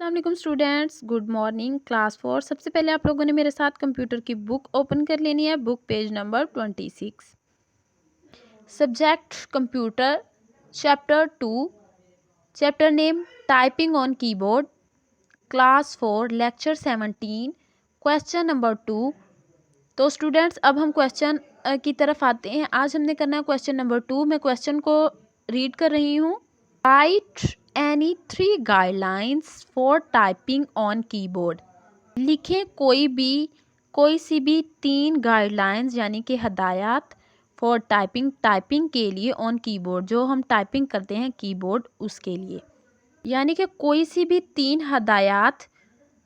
अस्सलाम students, good morning. Class 4। सबसे पहले आप लोगों ने मेरे साथ कंप्यूटर की बुक ओपन कर लेनी है। Book page number 26। Subject computer, chapter 2, chapter name typing on keyboard, class 4, lecture 17, question number 2। तो स्टूडेंट्स अब हम क्वेश्चन की तरफ आते हैं। आज हमने करना है क्वेश्चन नंबर 2। मैं क्वेश्चन को रीड कर रही हूँ। Right any 3 guidelines for typing on keyboard. लिखें कोई सी भी 3 गाइडलाइंस यानी कि हदायत फॉर टाइपिंग, टाइपिंग के लिए ऑन कीबोर्ड, जो हम टाइपिंग करते हैं कीबोर्ड उसके लिए। यानी कि कोई सी भी 3 हदायत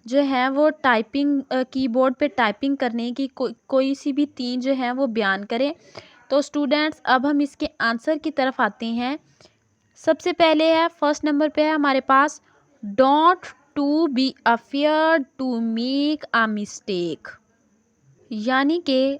जो है वो टाइपिंग कीबोर्ड पे टाइपिंग करने की कोई सी भी 3 जो है वो बयान करें। तो स्टूडेंट्स अब हम इसके आंसर की तरफ आते हैं। सबसे पहले है, फर्स्ट नंबर पे है हमारे पास, don't to be afraid to make a mistake. यानी कि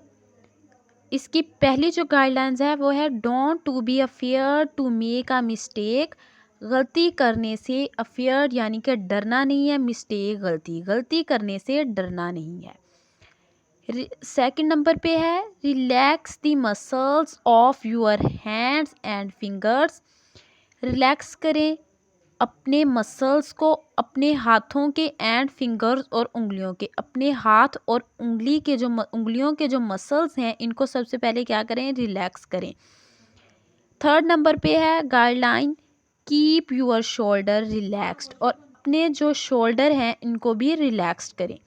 इसकी पहली जो गाइडलाइंस है वो है don't to be afraid to make a mistake. गलती करने से, अफेयर यानी कि डरना नहीं है, मिस्टेक गलती करने से डरना नहीं है। सेकंड नंबर पे है, relax the muscles of your hands and fingers. Relax करें अपने मसल्स को, अपने हाथों के एंड फिंगर्स और उंगलियों के, अपने हाथ और उंगली के जो उंगलियों के जो मसल्स हैं इनको सबसे पहले क्या करें, रिलैक्स करें। थर्ड नंबर पे है guideline, keep your shoulder relaxed, और अपने जो शोल्डर हैं इनको भी रिलैक्स्ड करें।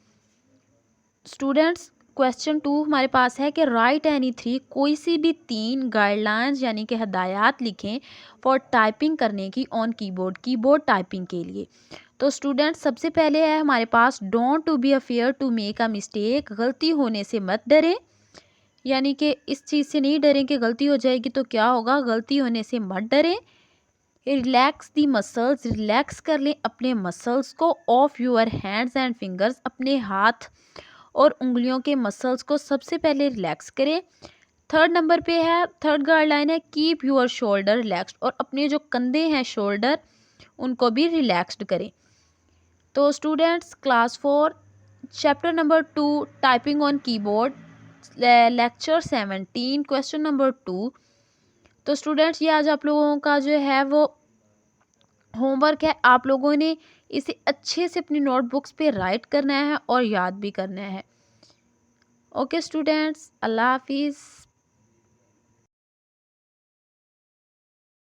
स्टूडेंट्स क्वेश्चन 2 हमारे पास है कि राइट एनी 3, कोई सी भी 3 गाइडलाइंस यानी कि हदायत लिखें फॉर टाइपिंग करने की ऑन कीबोर्ड, कीबोर्ड टाइपिंग के लिए। तो स्टूडेंट्स सबसे पहले है हमारे पास, don't to be afraid to make a mistake. गलती होने से मत डरें, यानी कि इस चीज़ से नहीं डरें कि गलती हो जाएगी तो क्या होगा, गलती होने से मत डरें। रिलैक्स दी मसल्स, रिलैक्स कर लें अपने मसल्स को, of your hands and fingers, अपने हाथ और उंगलियों के मसल्स को सबसे पहले रिलैक्स करें। थर्ड नंबर पे है, थर्ड गाइडलाइन है, कीप योर शोल्डर रिलैक्स्ड, और अपने जो कंधे हैं शोल्डर उनको भी रिलैक्स्ड करें। तो students class 4, chapter number 2, typing on keyboard, lecture 17, question number 2। तो स्टूडेंट्स ये आज आप लोगों का जो है वो होमवर्क है। आप लोगों ने इसे अच्छे से अपनी नोटबुक्स पे राइट करना है और याद भी करना है। ओके स्टूडेंट्स, अल्लाह हाफिज़।